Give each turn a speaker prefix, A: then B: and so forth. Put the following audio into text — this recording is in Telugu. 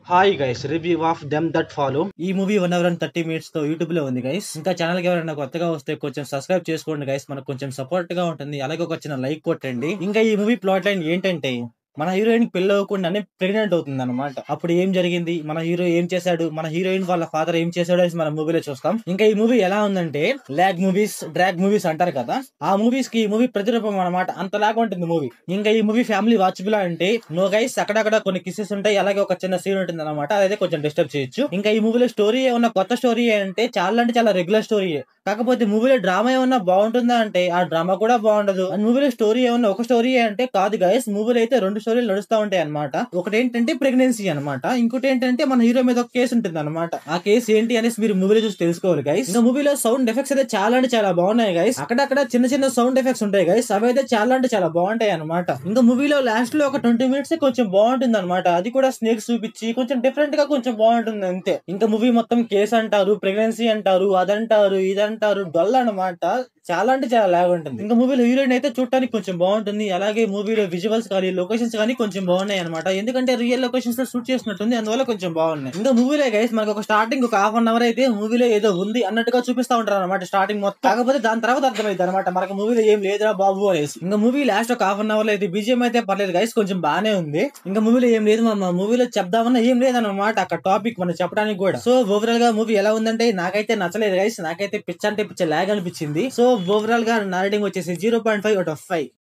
A: Hi guys, review of them that follow.
B: ఈ మూవీ 1 hour and 30 minutes తో యూట్యూబ్ లో ఉంది గైస్. ఇంకా ఛానల్ కి ఎవరైనా కొత్తగా వస్తే కొంచెం సబ్స్క్రైబ్ చేసుకోండి గైస్, మనకు కొంచెం సపోర్ట్ గా ఉంటుంది. అలాగే ఒక చిన్న లైక్ కొట్టండి. ఇంకా ఈ మూవీ ప్లాట్ లైన్ ఏంటంటే, మన హీరోయిన్ పెళ్లి అవ్వకుండానే ప్రెగ్నెంట్ అవుతుంది అనమాట. అప్పుడు ఏం జరిగింది, మన హీరో ఏం చేశాడు, మన హీరోయిన్ వాళ్ళ ఫాదర్ ఏం చేశాడు అని మన మూవీలో చూస్తాం. ఇంకా ఈ మూవీ ఎలా ఉందంటే, ల్యాగ్ మూవీస్, డ్రాగ్ మూవీస్ అంటారు కదా, ఆ మూవీస్ కి ఈ మూవీ ప్రతిరూపం అనమాట. అంతలాగా ఉంటుంది మూవీ. ఇంకా ఈ మూవీ ఫ్యామిలీ వాచబుల్ అంటే నో గైస్, అక్కడక్కడ కొన్ని కిసెస్ ఉంటాయి, అలాగే ఒక చిన్న సీన్ ఉంటుంది అనమాట. అదైతే కొంచెం డిస్టర్బ్ చేయొచ్చు. ఇంకా ఈ మూవీలో స్టోరీ ఏమన్నా కొత్త స్టోరీ అంటే అంటే చాలా రెగ్యులర్ స్టోరీ. కాకపోతే మూవీలో డ్రామా ఏమన్నా బాగుంటుందా అంటే ఆ డ్రామా కూడా బాగుండదు. మూవీలో స్టోరీ ఏమన్నా ఒక స్టోరీ అంటే కాదు గైస్, మూవీలో అయితే 2 స్టోరీలు నడుస్తూ ఉంటాయి అనమాట. ఒకటి ఏంటంటే ప్రెగ్నెన్సీ అనమాట, ఇంకోటి ఏంటంటే మన హీరో మీద ఒక కేసు ఉంటుంది అనమాట. ఆ కేసు ఏంటి అనేసి మీరు మూవీలో చూసి తెలుసుకోవాలి గైస్. ఇంకా మూవీలో సౌండ్ ఎఫెక్ట్స్ అయితే చాలా అంటే చాలా బాగున్నాయి గైస్. అక్కడక్కడ చిన్న చిన్న సౌండ్ ఎఫెక్ట్స్ ఉంటాయి గైస్, అవి అయితే చాలా అంటే చాలా బాగుంటాయి అనమాట. ఇంకా మూవీలో లాస్ట్ లో ఒక 20 minutes కొంచెం బాగుంటుంది అనమాట. అది కూడా స్నేక్స్ చూపించి కొంచెం డిఫరెంట్ గా కొంచెం బాగుంటుంది అంతే. ఇంకా మూవీ మొత్తం కేసు అంటారు, ప్రెగ్నెన్సీ అంటారు, అదంటారు ఇదంటారు, డొల్ అనమాట. చాలా అంటే చాలా లాగ్ ఉంటుంది. ఇంకా మూవీలో హీరోయిన్ అయితే చూడటానికి కొంచెం బాగుంటుంది. అలాగే మూవీలో విజువల్స్ కానీ లొకేషన్స్ కానీ కొంచెం బాగున్నాయి అనమాట. ఎందుకంటే రియల్ లొకేషన్స్ లో షూట్ చేసినట్టుంది, అందువల్ల కొంచెం బాగున్నాయి. ఇంకా మూవీలో గైస్ మనకు ఒక స్టార్టింగ్ ఒక ½ hour అయితే మూవీలో ఏదో ఉంది అన్నట్టుగా చూపిస్తా ఉంటారు అనమాట స్టార్టింగ్ మొత్తం. కాకపోతే దాని తర్వాత అర్థమైంది అనమాట మనకు మూవీలో ఏం లేదురా బాబు అనేసి. ఇంకా మూవీ లాస్ట్ ఒక ½ hour లో అయితే బీజిఎం అయితే పర్లేదు గైస్, కొంచెం బానే ఉంది. ఇంకా మూవీలో ఏం లేదు, మా మూవీలో చెప్దామన్నా ఏం లేదన్నమాట అక్కడ టాపిక్ మనం చెప్పడానికి కూడా. సో ఓవరాల్ గా మూవీ ఎలా ఉందంటే నాకైతే నచ్చలేదు గైస్. నాకైతే పిచ్చ అంటే పిచ్చ లాగ్ అనిపించింది. సో ఓవరాల్ గా నా రేటింగ్ వచ్చేసి 0.5 out of 5.